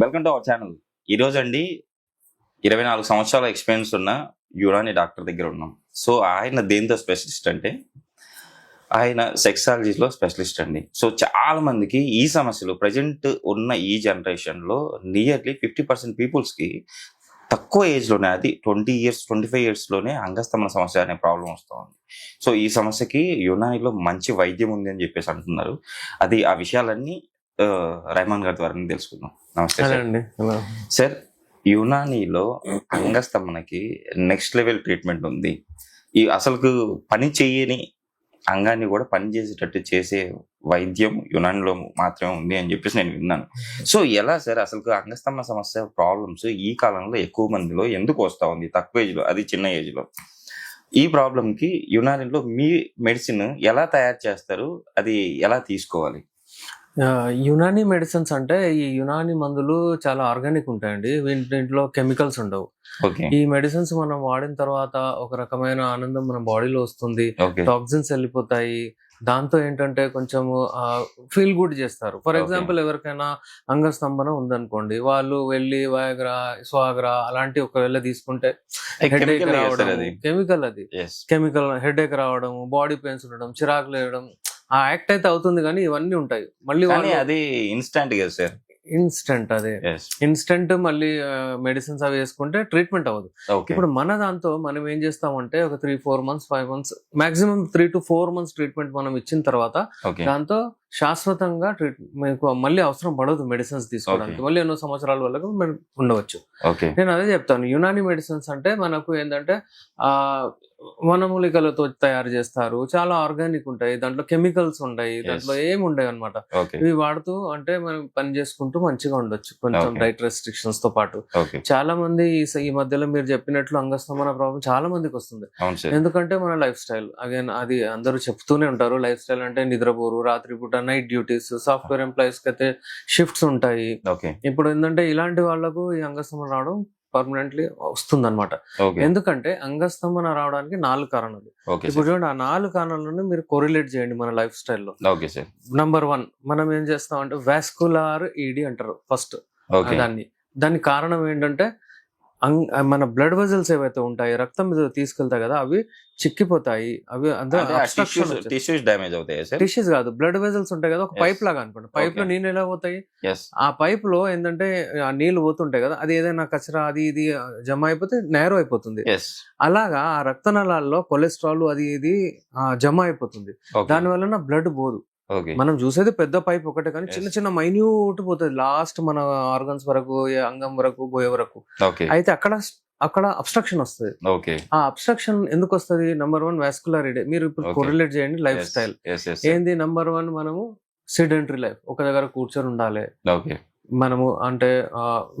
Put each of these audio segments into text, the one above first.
Welcome to our channel. ఈరోజు అండి 24 సంవత్సరాల ఎక్స్పీరియన్స్ ఉన్న యునాని డాక్టర్ దగ్గర ఉన్నాం. సో ఆయన దేంతో స్పెషలిస్ట్ అంటే ఆయన సెక్సాలజీలో స్పెషలిస్ట్ అండి. సో చాలా మందికి ఈ సమస్యలు ప్రజెంట్ ఉన్న ఈ జనరేషన్లో నియర్లీ 50% పీపుల్స్కి తక్కువ ఏజ్లోనే, అది 20 ఇయర్స్ 25 ఇయర్స్లోనే అంగస్తమన సమస్య అనే ప్రాబ్లం వస్తుంది. సో ఈ సమస్యకి యునానిలో మంచి వైద్యం ఉంది అని చెప్పేసి అంటున్నారు. అది ఆ విషయాలన్నీ రెహమాన్ గారి ద్వారా తెలుసుకుందాం. నమస్తే సార్. అండి. సార్, యునానీలో అంగస్తమనకి నెక్స్ట్ లెవెల్ ట్రీట్మెంట్ ఉంది. ఈ అసలుకు పని చేయని అంగాన్ని కూడా పని చేసేటట్టు చేసే వైద్యం యునానిలో మాత్రమే ఉంది అని చెప్పేసి నేను విన్నాను. సో ఎలా సార్ అసలు అంగస్తమన సమస్య ప్రాబ్లమ్స్ ఈ కాలంలో ఎక్కువ మందిలో ఎందుకు వస్తూ ఉంది? తక్కువ ఏజ్లో, అది చిన్న ఏజ్లో. ఈ ప్రాబ్లంకి యునానిలో మీ మెడిసిన్ ఎలా తయారు చేస్తారు? అది ఎలా తీసుకోవాలి? యునాని మెడిసిన్స్ అంటే ఈ యునాని మందులు చాలా ఆర్గానిక్ ఉంటాయండి. దీంట్లో కెమికల్స్ ఉండవు. ఓకే ఈ మెడిసిన్స్ మనం వాడిన తర్వాత ఒక రకమైన ఆనందం మన బాడీలో వస్తుంది. ఓకే టాక్సిన్స్ వెళ్ళిపోతాయి. దాంతో ఏంటంటే కొంచెం ఫీల్ గుడ్ చేస్తారు. For Okay. ఎగ్జాంపుల్ ఎవరికైనా అంగస్తంభన ఉందనుకోండి, వాళ్ళు వెళ్ళి వయాగ్రా, స్వాగ్రా అలాంటి ఒకవేళ తీసుకుంటే హెడేక్ chemical ఏ రావడం, చేస్తారు అది? కెమికల్ అది ఎస్ కెమికల్ హెడేక్ రావడం, బాడీ పెయిన్స్ ఉండడం, చిరాకులు వేయడం, ఆ యాక్ట్ అయితే అవుతుంది కానీ ఇవన్నీ ఉంటాయి. మళ్ళీ కానీ అది ఇన్స్టాంట్ కదా సార్? ఇన్స్టెంట్ అదే ఎస్ ఇన్స్టెంట్ మళ్ళీ మెడిసిన్స్ అవి వేసుకుంటే ట్రీట్మెంట్ అవ్వదు. ఓకే ఇప్పుడు మన దాంతో మనం ఏం చేస్తామంటే ఒక 3-4 months 5 months maximum 3 to 4 months treatment మనం ఇచ్చిన తర్వాత ఓకే దాంతో శాశ్వతంగా మీకు మళ్ళీ అవసరం పడదు మెడిసిన్స్ తీసుకోవడానికి. Okay. మళ్ళీ ఎన్నో సంవత్సరాల వరకు మనం ఉండవచ్చు. ఓకే నేను అదే చెప్తాను. యునాని మెడిసిన్స్ అంటే మనకు ఏంటంటే ఆ వనమూలికలతో తయారు చేస్తారు. చాలా ఆర్గానిక్ ఉంటాయి. దాంట్లో కెమికల్స్ ఉంటాయి. దాంట్లో ఏమి ఉండవు అనమాట. ఓకే ఇవి వాడుతూ అంటే మనం పని చేసుకుంటూ మంచిగా ఉండొచ్చు, కొంచెం Okay. డైట్ రెస్ట్రిక్షన్స్ తో పాటు. ఓకే చాలా మంది ఈ మధ్యలో మీరు చెప్పినట్లు అంగస్తంభన ప్రాబ్లం చాలా మందికి వస్తుంది. అవును సార్. ఎందుకంటే మన లైఫ్ స్టైల్, అగైన్ అది అందరూ చెప్తూనే ఉంటారు. లైఫ్ స్టైల్ అంటే నిద్రపోరు, రాత్రిపూట నైట్ డ్యూటీస్, సాఫ్ట్వేర్ ఎంప్లాయీస్ కి అయితే షిఫ్ట్స్ ఉంటాయి. ఓకే ఇప్పుడు ఏంటంటే ఇలాంటి వాళ్ళకు ఈ అంగస్తంభన రావడం పర్మనెంట్లీ వస్తుంది అనమాట. ఓకే ఎందుకంటే అంగస్తంభన రావడానికి 4 కారణాలు. ఓకే ఇప్పుడు సార్. చూడండి, ఆ 4 కారణాలను మీరు కొరిలేట్ చేయండి మన లైఫ్ స్టైల్లో. Okay sir. నంబర్ 1 మనం ఏం చేస్తాం అంటే వాస్కులార్ ఈడి అంటారు ఫస్ట్. ఓకే దాని కారణం ఏంటంటే మన బ్లడ్ వెజల్స్ ఏవైతే ఉంటాయి, రక్తం మీద తీసుకెళ్తాయి కదా, అవి చిక్కిపోతాయి. అవి టిష్యూస్ డ్యామేజ్ అవుతాయి సార్? టిష్యూస్ కాదు, బ్లడ్ వెజల్స్ ఉంటాయి కదా, ఒక Yes. పైప్ లాగా అనుకోండి. పైప్ లో Okay. నీళ్ళు ఎలా పోతాయి? ఎస్ ఆ పైప్ లో ఏంటంటే ఆ నీళ్లు పోతుంటాయి కదా, అది ఏదైనా కచరా అది ఇది జమ అయిపోతే నేరో అయిపోతుంది. ఎస్ అలాగా ఆ రక్తనాళాల్లో కొలెస్ట్రాల్ అది ఇది జమ అయిపోతుంది. ఓకే దాని వలన బ్లడ్ పోదు. ఓకే మనం చూసేది పెద్ద పైప్ ఒకటే, కానీ Yes. చిన్న చిన్న మైన్యూట్ పోతుంది లాస్ట్ మన ఆర్గన్స్ వరకు, ఏ అంగం వరకు పోయే వరకు. ఓకే అయితే అక్కడ అబ్స్ట్రక్షన్ వస్తుంది. ఓకే ఆ అబ్స్ట్రక్షన్ ఎందుకు వస్తుంది? నంబర్ 1 వాస్కులర్ ఇడే. మీరు ఇప్పుడు Okay. కొరిలేట్ చేయండి లైఫ్ స్టైల్. ఎస్ ఎస్ ఏంది? నంబర్ 1 మనము సిడెంటరీ లైఫ్, ఒక దగ్గర కూర్చొని ఉండాలి. ఓకే మనము అంటే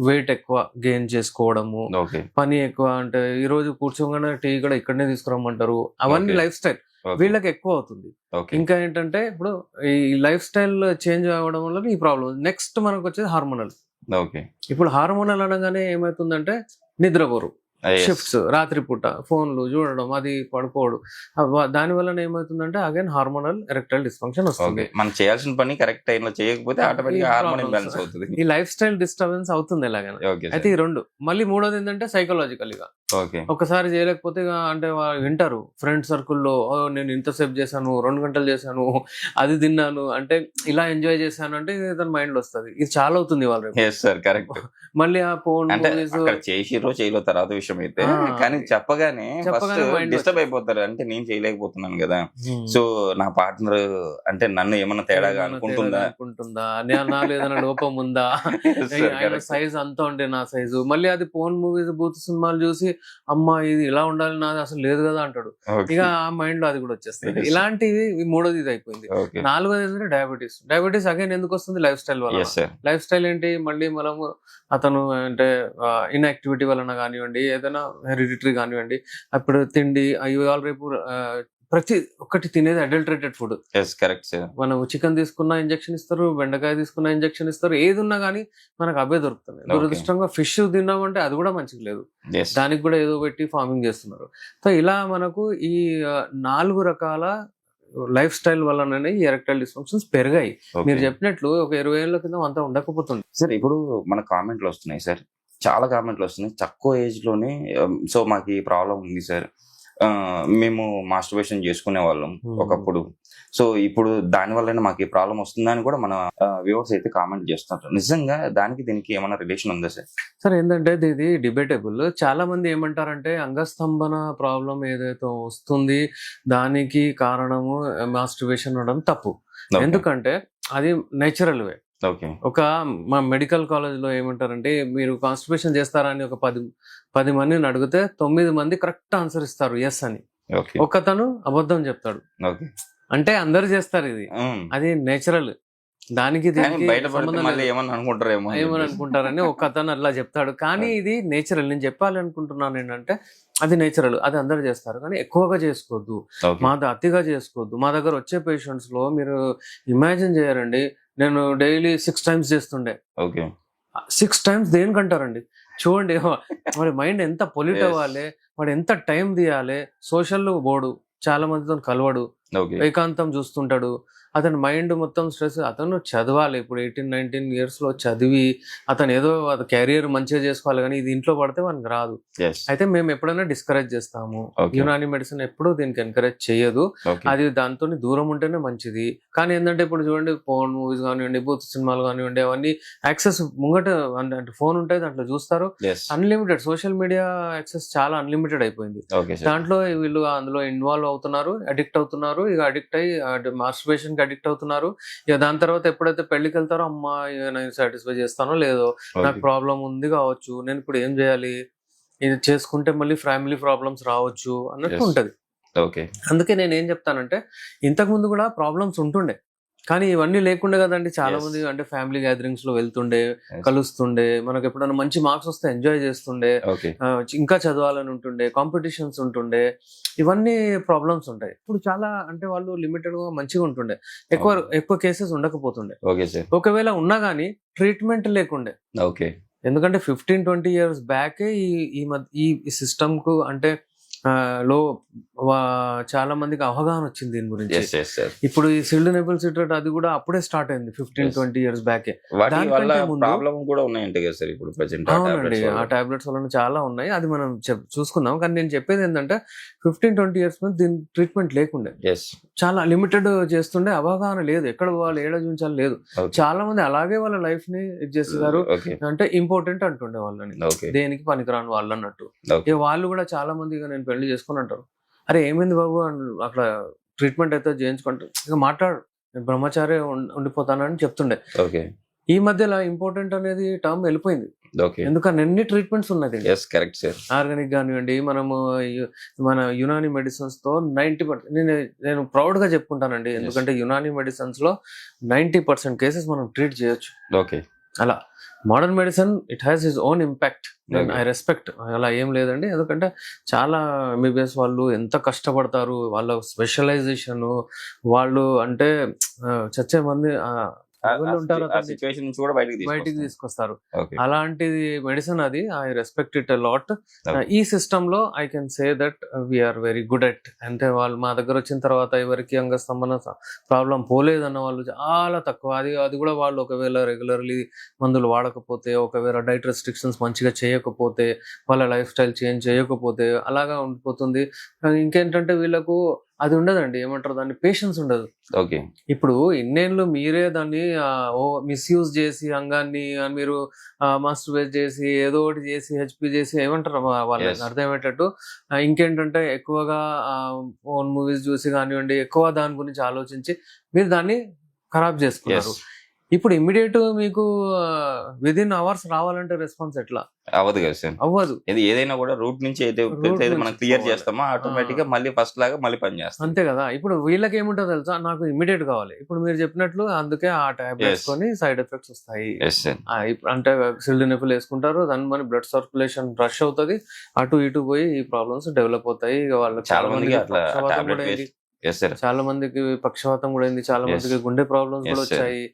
వెయిట్ ఎక్కువ గెయిన్ చేసుకోవడము, ఓకే పని ఎక్కువ, అంటే ఈ రోజు కూర్చోగానే టీ కూడా ఇక్కడనే తీసుకురమ్మంటారు. అవన్నీ Okay. లైఫ్ స్టైల్ వీళ్ళకి ఎక్కువ అవుతుంది. ఓకే ఇంకా ఏంటంటే ఇప్పుడు ఈ లైఫ్ స్టైల్ చేంజ్ అవ్వడం వల్ల ఈ ప్రాబ్లం. నెక్స్ట్ మనకు వచ్చేది హార్మోనల్. ఓకే ఇప్పుడు హార్మోనల్ అనగానే ఏమవుతుందంటే నిద్రపోరు, షిఫ్ట్స్, రాత్రిపూట ఫోన్లు చూడడం, అది పడుకోవడం, దాని వలన ఏమవుతుందంటే అగైన్ హార్మోనల్ ఎరెక్టైల్ డిస్ఫంక్షన్ వస్తుంది. ఓకే మనం చేయాల్సిన పని కరెక్ట్ టైంలో చేయకపోతే ఆటోమేటిక్ హార్మోన్ ఇంబ్యాలెన్స్ అవుతుంది. ఈ లైఫ్ స్టైల్ డిస్టర్బెన్స్ అవుతుంది ఎలాగైనా. ఓకే అయితే ఈ 2. మళ్ళీ 3వది ఏంటంటే సైకలాజికల్. ఇక ఓకే ఒకసారి చేయలేకపోతే ఇక అంటే వింటారు ఫ్రెండ్ సర్కిల్లో, నేను ఇంతసేపు చేశాను, 2 గంటలు చేశాను, అది తిన్నాను, అంటే ఇలా ఎంజాయ్ చేశాను అంటే తన మైండ్ లో వస్తుంది. ఇది చాలా అవుతుంది వాళ్ళు. Yes sir correct. మళ్ళీ ఆ ఫోన్ అంటే అక్కడ చేసిరో చేయలో తర్వాత విషయం అయితే, కానీ చెప్పగానే ఫస్ట్ mind డిస్టర్బ్ అయిపోతారు. అంటే నేను చేయలేకపోతున్నాను కదా, సో నా పార్ట్నర్ అంటే నన్ను ఏమన్నా తేడాగా అనుకుంటుందా, నాలో ఏదైనా లోపం ఉందా, Yes, sir, ఆయన correct. సైజ్ అంతా ఉంటే నా సైజు, మళ్ళీ అది ఫోన్ మూవీస్ బూత్ సినిమాలు చూసి అమ్మా ఇది ఇలా ఉండాలి, నాది అసలు లేదు కదా అంటాడు. ఓకే ఇక ఆ మైండ్ లో అది కూడా వచ్చేస్తుంది. Yes. ఇలాంటివి 3వది ఇది అయిపోయింది. ఓకే 4వది ఏంటంటే డయాబెటీస్ అగైన్ ఎందుకు వస్తుంది? లైఫ్ స్టైల్ వల్ల. ఎస్ సార్ లైఫ్ స్టైల్ ఏంటి? మళ్ళీ మనము అతను అంటే ఇన్యాక్టివిటీ వలన కానివ్వండి, ఏదైనా హెరిడిటరీ కానివ్వండి, అప్పుడు తిండి ఇవాళ రేపు ప్రతి ఒక్కటి తినేది adulterated food. Yes correct sir. మనం చికెన్ తీసుకున్న ఇంజెక్షన్ ఇస్తారు, బెండకాయ తీసుకున్న ఇంజెక్షన్ ఇస్తారు, ఏది ఉన్నా కానీ మనకు అవే దొరుకుతుంది. Okay. దురదృష్టంగా ఫిష్ తిన్నామంటే అది కూడా మంచిగా లేదు, ఎస్ దానికి కూడా ఏదో పెట్టి ఫార్మింగ్ చేస్తున్నారు. సో ఇలా మనకు ఈ 4 రకాల లైఫ్ స్టైల్ వల్లనే ఈ ఎరెక్టైల్ డిస్ఫంక్షన్స్ పెరిగాయి. ఓకే మీరు చెప్పినట్లు ఒక 20 ఏళ్ల క్రితం అంతా ఉండకపోతుంది. సార్. ఇప్పుడు మన కామెంట్లు వస్తున్నాయి సార్, చాలా కామెంట్లు వస్తున్నాయి తక్కువ ఏజ్ లోనే. సో మాకు ఈ ప్రాబ్లం ఉంది సార్, మేము మాస్టర్బేషన్ చేసుకునే వాళ్ళం ఒకప్పుడు, సో ఇప్పుడు దాని వల్లనే మాకు ఈ ప్రాబ్లం వస్తుందని కూడా మన వ్యూవర్స్ అయితే కామెంట్ చేస్తుంటారు. నిజంగా దానికి దీనికి ఏమైనా రిలేషన్ ఉందా సార్? సార్ ఏంటంటే ఇది డిబేటబుల్. చాలా మంది ఏమంటారంటే అంగస్తంభన ప్రాబ్లం ఏదైతే వస్తుంది దానికి కారణము మాస్టర్బేషన్ ఉండడం తప్పు. ఓకే ఎందుకంటే అది నేచురల్ వే. ఓకే ఒక మా మెడికల్ కాలేజ్లో ఏమంటారంటే మీరు కాన్స్టిపేషన్ చేస్తారా అని ఒక 10 మందిని అడిగితే 9 మంది కరెక్ట్ ఆన్సర్ ఇస్తారు ఎస్ అని. ఓకే ఒకతను అబద్ధం చెప్తాడు. ఓకే అంటే అందరు చేస్తారు ఇది, అది నేచురల్. దానికి కానీ దీనికి బయట పడితే సంబంధం మళ్ళీ లేదు. ఏమన్నా అనుకుంటారేమో అని ఏమని చెప్పేసి. అనుకుంటారని ఒక అతను అట్లా చెప్తాడు. కానీ ఇది నేచురల్. నేను చెప్పాలి అనుకుంటున్నాను ఏంటంటే అది నేచురల్, అది అందరు చేస్తారు. కానీ ఎక్కువగా చేసుకోవద్దు, ఓకే అతిగా చేసుకోవద్దు. మా దగ్గర వచ్చే పేషెంట్స్ లో మీరు ఇమాజిన్ చేయరండి, నేను డైలీ 6 times చేస్తుండే. Okay 6 times దేనికంటారండి? చూడండి వాడి మైండ్ ఎంత పొల్యూట్ Yes. అవ్వాలి, వాడు ఎంత టైం తీయాలి. సోషల్ పోడు, చాలా మందితో కలవడు, ఓకే ఏకాంతం చూస్తుంటాడు. అతని మైండ్ మొత్తం స్ట్రెస్. అతను చదవాలి, ఇప్పుడు 18-19 years లో చదివి అతను ఏదో క్యారియర్ మంచిగా చేసుకోవాలి, కానీ ఇది ఇంట్లో పడితే మనకు రాదు. ఎస్ అయితే మేము ఎప్పుడైనా డిస్కరేజ్ చేస్తాము. ఓకే యునాని మెడిసిన్ ఎప్పుడూ దీనికి ఎంకరేజ్ చేయదు. ఓకే అది దాంతో దూరం ఉంటేనే మంచిది. కానీ ఏంటంటే ఇప్పుడు చూడండి, ఫోన్ మూవీస్ కానివ్వండి, బూత్ సినిమాలు కానివ్వండి, అవన్నీ యాక్సెస్ ముంగట అంటే ఫోన్ ఉంటే దాంట్లో చూస్తారు. Yes unlimited social media access చాలా అన్లిమిటెడ్ అయిపోయింది. Okay sir. దాంట్లో వీళ్ళు అందులో ఇన్వాల్వ్ అవుతున్నారు, అడిక్ట్ అవుతున్నారు. ఇక అడిక్ట్ అయ్యి మాస్టర్బేషన్ కి అడిక్ట్ అవుతున్నారు. ఇక దాని తర్వాత ఎప్పుడైతే పెళ్లికి వెళ్తారో, అమ్మా నేను సాటిస్ఫై చేస్తానో లేదో, నాకు ఓకే ప్రాబ్లం ఉంది కావచ్చు, నేను ఇప్పుడు ఏం చేయాలి, ఇది చేసుకుంటే మళ్ళీ ఫ్యామిలీ ప్రాబ్లమ్స్ రావచ్చు అన్నట్టు ఎస్ ఉంటది. ఓకే అందుకే నేను ఏం చెప్తానంటే, ఇంతకు ముందు కూడా ప్రాబ్లమ్స్ ఉంటుండే, కానీ ఇవన్నీ లేకుండే కదండి. చాలా ఎస్ మంది అంటే ఫ్యామిలీ గ్యాదరింగ్స్ లో వెళ్తుండే, ఎస్ కలుస్తుండే, మనకు ఎప్పుడైనా మంచి మార్క్స్ వస్తే ఎంజాయ్ చేస్తుండే, ఓకే ఇంకా చదవాలని ఉంటుండే, కాంపిటీషన్స్ ఉంటుండే, ఇవన్నీ ప్రాబ్లమ్స్ ఉంటాయి. ఇప్పుడు చాలా అంటే వాళ్ళు లిమిటెడ్ గా మంచిగా ఉంటుండే, ఎక్కువ ఓకే ఎక్కువ కేసెస్ ఉండకపోతుండే. Okay sir. ఒకవేళ ఉన్నా కానీ ట్రీట్మెంట్ లేకుండే. ఓకే ఎందుకంటే 15-20 years బ్యాకే ఈ ఈ మధ్య ఈ సిస్టమ్ కు అంటే లో చాలా మందికి అవగాహన వచ్చింది దీని గురించి. Yes yes sir. ఇప్పుడు ఈ సిల్డ్ నెబుల్ సిట్రేట్ అది కూడా అప్పుడే స్టార్ట్ అయింది 15-20 years బ్యాకే. వాటి వల్ల దానికంటే ముందు ప్రాబ్లం కూడా ఉన్నాయంట కదా సార్ ఇప్పుడు ప్రెసెంట్ ఆ అవునండి, టాబ్లెట్స్ ఆ వల్ల. టాబ్లెట్స్ వల్ల చాలా ఉన్నాయి, అది మనం చూసుకుందాం. కానీ నేను చెప్పేది ఏంటంటే 15-20 years ముందు దీని ట్రీట్మెంట్ లేకుండే, ఎస్ చాలా లిమిటెడ్ చేస్తుండే, అవగాహన లేదు, ఎక్కడ వాళ్ళు ఏడ చూపించాలి లేదు. ఓకే చాలా మంది అలాగే వాళ్ళ లైఫ్ ని ఇది చేసేసారు. ఓకే అంటే ఇంపార్టెంట్ అంటుండే వాళ్ళని, ఓకే దేనికి పనికిరాని వాళ్ళు అన్నట్టు. ఓకే ఇక వాళ్ళు కూడా చాలా మంది ఇక నేను పెళ్లి చేసుకుని అంటారు, అరే ఏమైంది బాబు అట్లా ట్రీట్మెంట్ అయితే చేయించుకుంటారు, ఇక మాట్లాడు, నేను బ్రహ్మచారి ఉండిపోతానని చెప్తుండే. ఓకే ఈ మధ్యలో ఇంపార్టెంట్ అనేది టర్మ్ వెళ్ళిపోయింది. ఓకే ఎందుకని ఎన్ని ట్రీట్మెంట్స్ ఉన్నాయి. Yes correct sir. ఆర్గానిక్ కానివ్వండి, మనము మన యునాని మెడిసిన్స్ తో 90% నేను ప్రౌడ్ గా చెప్పుకుంటానండి. ఎస్ ఎందుకంటే యునాని మెడిసిన్స్ లో 90% కేసెస్ మనం ట్రీట్ చేయొచ్చు. ఓకే అలా modern medicine it has his own impact. Okay I respect, అలా ఏం లేదండి. ఎందుకంటే చాలా ఎంబీబీఎస్ వాళ్ళు ఎంత కష్టపడతారు, వాళ్ళ స్పెషలైజేషన్, వాళ్ళు అంటే చచ్చే మంది లెవెల్లో ఉంటారు, ఆ అతన్ని సిచ్యువేషన్ నుంచి కూడా బయటికి బయటికి తీసుకొస్తాం. తీసుకొస్తారు. ఓకే అలాంటిది మెడిసిన్ అది. I respect it a lot. Okay ఈ సిస్టమ్ లో I can say that we are very good at. అంటే వాళ్ళు మా దగ్గర వచ్చిన తర్వాత ఎవరికి అంగస్తంభన ప్రాబ్లం పోలేదన్న వాళ్ళు చాలా తక్కువ. అది కూడా వాళ్ళు ఒకవేళ రెగ్యులర్లీ మందులు వాడకపోతే, ఒకవేళ డైట్ రెస్ట్రిక్షన్స్ మంచిగా చేయకపోతే, వాళ్ళ లైఫ్ స్టైల్ చేంజ్ చేయకపోతే అలాగా ఉండిపోతుంది. ఇంకేంటంటే వీళ్ళకు అది ఉండదండి, ఏమంటారు దాన్ని, పేషెన్స్ ఉండదు. ఓకే ఇప్పుడు ఇన్నేళ్ళు మీరే దాన్ని మిస్యూజ్ చేసి అంగాన్ని మీరు మాస్టర్బేట్ చేసి ఏదో ఒకటి చేసి హెచ్పి చేసి ఏమంటారు వాళ్ళకి ఎస్ అర్థమయ్యేటట్టు. ఇంకేంటంటే ఎక్కువగా ఓన్ మూవీస్ చూసి కానివ్వండి, ఎక్కువ దాని గురించి ఆలోచించి మీరు దాన్ని ఖరాబ్ ఎస్ చేసుకున్నారు. ఇప్పుడు ఇమ్మీడియట్ మీకు విదిన్ అవర్స్ రావాలంటే రెస్పాన్స్ ఎట్లా అవ్వదు కదా సార్. అవ్వదు. ఇది ఏదైనా కూడా రూట్ నుంచి అయితే రూట్ మనం నుంచి క్లియర్ పోవాలి. చేస్తామో ఆటోమేటిక్ గా మళ్ళీ ఫస్ట్ లాగా మళ్ళీ పని చేస్తాం. అంతే కదా. ఇప్పుడు వీళ్ళకి ఏముంటుందో తెలుసా, నాకు ఇమ్మీడియట్ కావాలి. ఇప్పుడు మీరు చెప్పినట్లు అందుకే ఆ టాబ్లెట్స్ ఎస్ కొని సైడ్ ఎఫెక్ట్స్ వస్తాయి. Yes sir. అంటే సిల్డ్ నెప్పులు వేసుకుంటారు, దాని మన బ్లడ్ సర్క్యులేషన్ రష్ అవుతుంది, అటు ఇటు పోయి ఈ ప్రాబ్లమ్స్ డెవలప్ అవుతాయి. ఇక వాళ్ళకి చాలా చాలా మందికి మందికి అట్లా పక్షవాతం టాబ్లెట్ కూడా అయింది. Yes sir. చాలా మందికి పక్షవాతం కూడా అయింది, చాలా Yes. మందికి గుండె ప్రాబ్లమ్స్ కూడా Yes, sir. వచ్చాయి.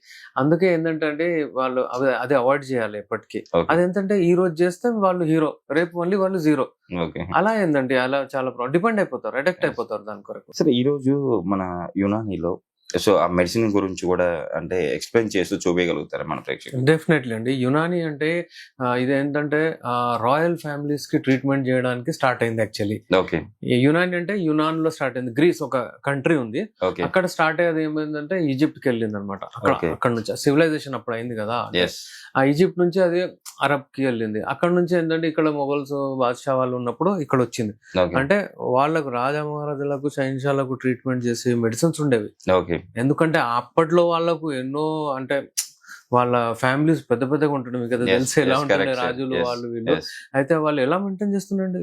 అందుకే ఏంటంటే అండి వాళ్ళు అది అవాయిడ్ చేయాలి ఎప్పటికీ. ఓకే. అదేంటంటే ఈ రోజు చేస్తే వాళ్ళు హీరో, రేపు మళ్ళీ వాళ్ళు జీరో. ఓకే. అలా ఏందండి, అలా చాలా డిపెండ్ అయిపోతారు, అడిక్ట్ Yes. అయిపోతారు దాని కొరకు. సరే ఈ రోజు మన యునానీలో సో ఆ మెడిసిన్ గురించి కూడా అంటే ఎక్స్ప్లెయిన్ చేస్తూ చూపించగలుగుతారా మన ప్రేక్షకులు? డెఫినెట్లీ అండి. యునాని అంటే ఇదేంటంటే రాయల్ ఫ్యామిలీస్ కి ట్రీట్మెంట్ చేయడానికి స్టార్ట్ అయింది యాక్చువల్లీ. ఓకే. యునాని అంటే యునాన్ లో స్టార్ట్ అయింది. గ్రీస్ ఒక కంట్రీ ఉంది, ఓకే. అక్కడ స్టార్ట్ అయ్యేది ఏమైందంటే ఈజిప్ట్ కి వెళ్ళింది అనమాట. Okay. అక్కడ నుంచి సివిలైజేషన్ అప్పుడు అయింది కదా, ఎస్. ఆ ఈజిప్ట్ నుంచి అది అరబ్ కి వెళ్ళింది. అక్కడ నుంచి ఏంటంటే ఇక్కడ మొఘల్స్ బాద్షా వాళ్ళు ఉన్నప్పుడు ఇక్కడ వచ్చింది. ఓకే. అంటే వాళ్ళకు రాజా మహారాజులకు షహిన్షాలకు ట్రీట్మెంట్ చేసే మెడిసిన్స్ ఉండేవి. ఓకే. ఎందుకంటే అప్పట్లో వాళ్ళకు ఎన్నో అంటే వాళ్ళ ఫ్యామిలీస్ పెద్ద పెద్దగా ఉంటుండే, మీకు అది Yes, తెలిసి ఎలా yes, ఉంటుండే, correct, sir. రాజులు Yes, వాళ్ళు వీళ్ళు. yes. అయితే వాళ్ళు ఎలా మెయింటైన్ చేస్తుండండి,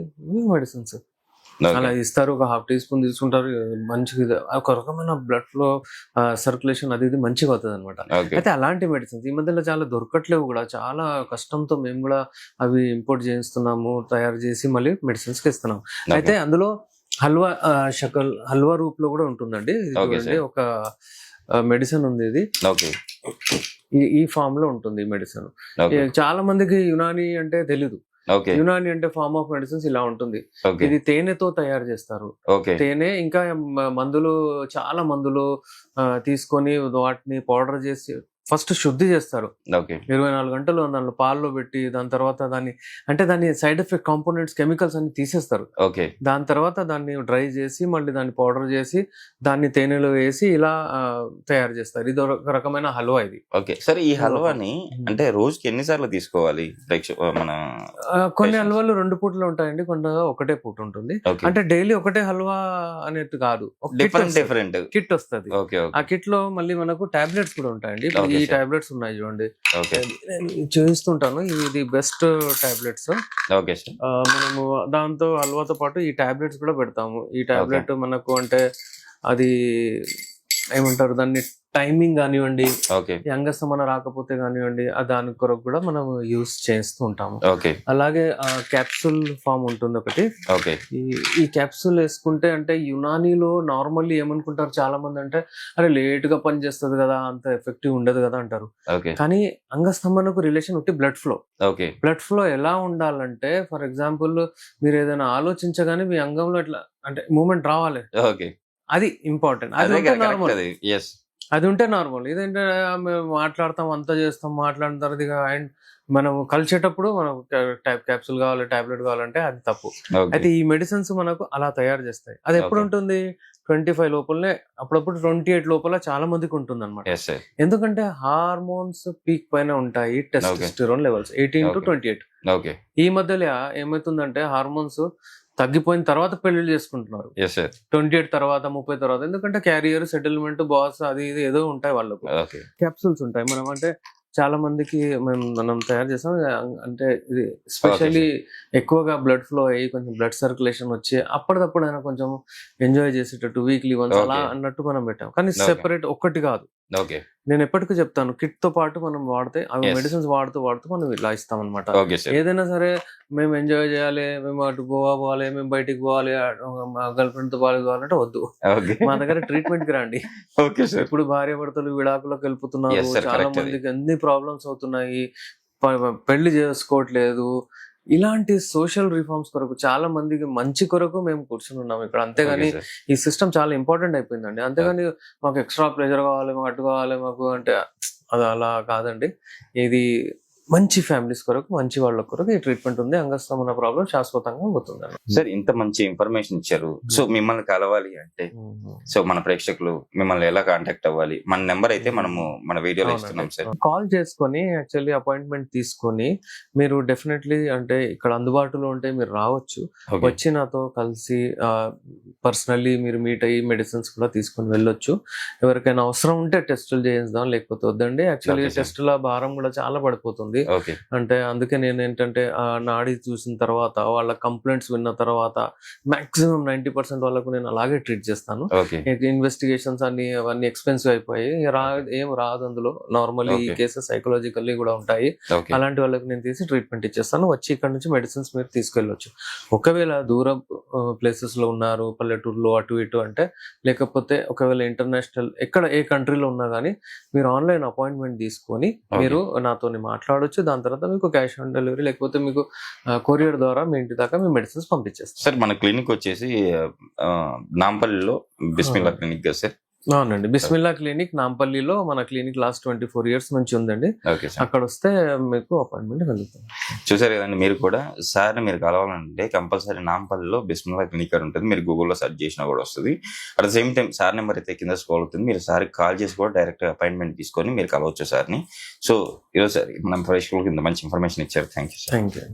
మెడిసిన్స్ Okay. అలా ఇస్తారు, ఒక హాఫ్ టీ స్పూన్ తీసుకుంటారు, మంచిగా ఒక రకమైన బ్లడ్ ఫ్లో సర్క్యులేషన్ అది ఇది మంచిగా అవుతుంది అనమాట. ఓకే. అయితే అలాంటి మెడిసిన్స్ ఈ మధ్యలో చాలా దొరకట్లేవు కూడా, చాలా కష్టంతో మేము కూడా అవి ఇంపోర్ట్ చేయిస్తున్నాము, తయారు చేసి మళ్ళీ మెడిసిన్స్ కి ఇస్తున్నాం. అయితే అందులో హల్వా హల్వా రూపంలో కూడా ఉంటుందండి. ఇది Okay, చూడండి, sir. ఒక మెడిసిన్ ఉంది, ఇది ఓకే. ఈ ఫామ్ లో ఉంటుంది ఈ మెడిసిన్. ఓకే. చాలా మందికి యునాని అంటే తెలీదు. ఓకే. యునాని అంటే ఫార్మ్ ఆఫ్ మెడిసిన్స్ ఇలా ఉంటుంది. ఓకే. ఇది తేనెతో తయారు చేస్తారు. ఓకే. తేనె ఇంకా మందులు, చాలా మందులు తీసుకొని వాటిని పౌడర్ చేసి ఫస్ట్ శుద్ధి చేస్తారు. ఓకే. 24 గంటలు దానిలో పాల్లో పెట్టి, దాని తర్వాత దాని సైడ్ ఎఫెక్ట్ కాంపోనెంట్స్ కెమికల్స్ అన్ని తీసేస్తారు. ఓకే. దాని తర్వాత దాన్ని డ్రై చేసి మళ్ళీ దాన్ని పౌడర్ చేసి దాన్ని తేనెలో వేసి ఇలా తయారు చేస్తారు. ఇది ఒక రకమైన హల్వా ఇది. ఓకే. సరే ఈ హల్వాని అంటే రోజుకి ఎన్నిసార్లు తీసుకోవాలి మన కొన్ని patients? హల్వాలు 2 పూటలు ఉంటాయండి, కొన్ని ఒకటే పూట ఉంటుంది. ఓకే. అంటే డైలీ ఒకటే హల్వా అనేది కాదు, డిఫరెంట్. కిట్ వస్తుంది. ఓకే. ఆ కిట్ లో మళ్ళీ మనకు టాబ్లెట్స్ కూడా ఉంటాయండి. ఇప్పుడు Okay, ఈ sir. టాబ్లెట్స్ ఉన్నాయి చూడండి, ఓకే. నేను చూపిస్తుంటాను, ఇది బెస్ట్ టాబ్లెట్స్. Okay sir. మనము దాంతో హల్వాతో పాటు ఈ టాబ్లెట్స్ కూడా పెడతాము. ఈ టాబ్లెట్ మనకు అంటే అది ఏమంటారు దాన్ని, టైమింగ్ కానివ్వండి, ఓకే. ఈ అంగస్తమన రాకపోతే కానివ్వండి, దాని కొరకు కూడా మనం యూస్ చేస్తూ ఉంటాము. ఓకే. అలాగే క్యాప్సూల్ ఫామ్ ఉంటుంది ఒకటి. ఓకే. ఈ క్యాప్సూల్ వేసుకుంటే అంటే యునానీలో నార్మల్లీ ఏమనుకుంటారు చాలా మంది అంటే, అరే లేట్ గా పని చేస్తుంది కదా, అంత ఎఫెక్టివ్ ఉండదు కదా అంటారు. ఓకే. కానీ అంగస్తంభనకు రిలేషన్ ఒకటి blood flow. Okay. Blood flow ఎలా ఉండాలంటే, ఫర్ ఎగ్జాంపుల్ మీరు ఏదైనా ఆలోచించగానే మీ అంగంలో ఇట్లా అంటే మూమెంట్ రావాలి, ఓకే. అది ఇంపార్టెంట్. అది అదే ఉంటే కరెక్ట్ నార్మల్, అది. ఎస్. అది ఉంటే నార్మల్. ఇదేంటే మేము మాట్లాడతాం, అంతా చేస్తాం, మాట్లాడిన తర్వాత ఇక అండ్ మనం కలిసేటప్పుడు మనకు క్యాప్సూల్ కావాలి, టాబ్లెట్ కావాలంటే అది తప్పు. ఓకే. అయితే ఈ మెడిసిన్స్ మనకు అలా తయారు చేస్తాయి. అది ఎప్పుడు Okay. ఉంటుంది, 25 లోపలనే, అప్పుడప్పుడు 28 లోపల చాలా మందికి ఉంటుంది అనమాట. Yes sir. ఎందుకంటే హార్మోన్స్ పీక్ పైన ఉంటాయి, testosterone levels 18 to Okay. 28. Okay. ఈ మధ్యలో ఏమవుతుందంటే హార్మోన్స్ తగ్గిపోయిన తర్వాత పెళ్లి చేసుకుంటున్నారు, ఎస్ సార్. 28 తర్వాత 30 తర్వాత. ఎందుకంటే క్యారియర్, సెటిల్మెంట్, బాస్ అది ఇది ఏదో ఉంటాయి వాళ్ళకు. ఓకే. క్యాప్సూల్స్ ఉంటాయి. మనం అంటే చాలా మందికి మనం తయారు చేస్తాం. అంటే ఇది స్పెషల్లీ ఎక్కువగా బ్లడ్ ఫ్లో అయ్యి కొంచెం బ్లడ్ సర్క్యులేషన్ వచ్చి అప్పటిదప్పుడు అయినా కొంచెం ఎంజాయ్ చేసేటట్టు వీక్లీ వన్స్ అలా Okay. అన్నట్టు మనం పెట్టాం. కానీ Okay. సెపరేట్ ఒక్కటి కాదు. ఓకే. నేను ఎప్పటికీ చెప్తాను, కిట్ తో పాటు మనం వాడితే అవి Yes. మెడిసిన్స్ వాడుతూ మనం ఇలా ఇస్తాం అనమాట. Okay sir. ఏదైనా సరే మేము ఎంజాయ్ చేయాలి, మేము అటు గోవా పోవాలి, మేము బయటికి పోవాలి, మా గర్ల్ ఫ్రెండ్ తో పోవాలంటే వద్దు. ఓకే. మా దగ్గర ట్రీట్మెంట్ కి రండి. Okay sir. ఇప్పుడు భార్య భర్తలు విడాకులకు వెళ్ళిపోతున్నారు, Yes, sir, చాలా correct అది. మందికి అన్ని ప్రాబ్లమ్స్ అవుతున్నాయి, పెళ్లి చేసుకోవట్లేదు. ఇలాంటి సోషల్ రిఫార్మ్స్ కొరకు చాలా మందికి మంచి కొరకు మేము కూర్చుని ఉన్నాం ఇక్కడ. అంతేగాని ఓకే సార్. ఈ సిస్టమ్ చాలా ఇంపార్టెంట్ అయిపోయిందండి. అంతేగాని మాకు ఎక్స్ట్రా ప్రెజర్ కావాలి, మాకు అటు కావాలి మాకు అంటే అది అలా కాదండి. ఇది మంచి ఫ్యామిలీస్ కొరకు, మంచి వాళ్ళ కొరకు ఈ ట్రీట్మెంట్ ఉంది. అంగస్తమన ప్రాబ్లం శాశ్వతంగా పోతుంది. సార్ ఇంత మంచి ఇన్ఫర్మేషన్ ఇచ్చారు. సో మిమ్మల్ని కలవాలి అంటే సో మన ప్రేక్షకులు మిమ్మల్ని ఎలా కాంటాక్ట్ అవ్వాలి? మన నెంబర్ అయితే మనము మన వీడియోలో ఇస్తున్నాం సార్. కాల్ చేసుకొని యాక్చువల్లీ అపాయింట్మెంట్ తీసుకొని మీరు డెఫినెట్లీ అంటే ఇక్కడ అందుబాటులో ఉంటే మీరు రావచ్చు. ఓకే. వచ్చి నాతో కలిసి పర్సనల్లీ మీరు మీట్ అయ్యి మెడిసిన్స్ కూడా తీసుకొని వెళ్ళొచ్చు. ఎవరికైనా అవసరం ఉంటే టెస్టులు చేయిద్దాం, లేకపోతే వద్దండి. Actually Okay, sir. టెస్టుల భారం కూడా చాలా పడిపోతుంది. ఉంది. ఓకే. అంటే అందుకే నేను ఏంటంటే నాడి చూసిన తర్వాత వాళ్ళ కంప్లైంట్స్ విన్న తర్వాత మాక్సిమం 90% వాళ్ళకు నేను అలాగే ట్రీట్ చేస్తాను. ఓకే. ఇన్వెస్టిగేషన్స్ అవన్నీ ఎక్స్పెన్సివ్ అయిపోయి ఏం రాదు అందులో. నార్మల్లీ ఈ ఓకే. కేసెస్ సైకలాజికల్లీ కూడా ఉంటాయి. ఓకే. అలాంటి వాళ్ళకి నేను తీసి ట్రీట్మెంట్ ఇచ్చేస్తాను. వచ్చి ఇక్కడ నుంచి మెడిసిన్స్ మీరు తీసుకెళ్ళొచ్చు. ఒకవేళ దూరం ప్లేసెస్ లో ఉన్నారు, పల్లెటూరులో అటు ఇటు అంటే, లేకపోతే ఒకవేళ ఇంటర్నేషనల్ ఏ కంట్రీలో ఉన్నా కానీ మీరు ఆన్లైన్ అపాయింట్మెంట్ తీసుకొని మీరు నాతోని మాట్లాడొచ్చు. దాని తర్వాత మీకు క్యాష్ ఆన్ డెలివరీ లేకపోతే మీకు కొరియర్ ద్వారా మీ ఇంటి దాకా మీ మెడిసిన్స్ పంపించేస్తాం. సార్ మన క్లినిక్ వచ్చేసి నాంపల్లిలో బిస్మిల్లా క్లినిక్ కదా సార్? అవునండి, బిస్మిల్లా క్లినిక్ నాంపల్లిలో మన క్లినిక్ లాస్ట్ 24 years నుంచి ఉందండి. Okay sir. అక్కడ వస్తే మీకు అపాయింట్మెంట్ కలుగుతుంది. చూసారు కదండి, మీరు కూడా సార్ని మీరు కలవాలంటే కంపల్సరీ నాంపల్లిలో బిస్మిల్లా క్లినిక్ అని ఉంటుంది. మీరు గూగుల్లో సెర్చ్ చేసినా కూడా వస్తుంది. At the same time sir number అయితే కింద స్క్రోల్ అవుతుంది. మీరు సార్కి కాల్ చేసి కూడా డైరెక్ట్ అపాయింట్మెంట్ తీసుకొని మీరు కలవచ్చు సార్ని. సో ఈరోజు సార్ మనం ప్రేక్షకులకు ఇంత మంచి ఇన్ఫర్మేషన్ ఇచ్చారు. Thank you sir. Thank you.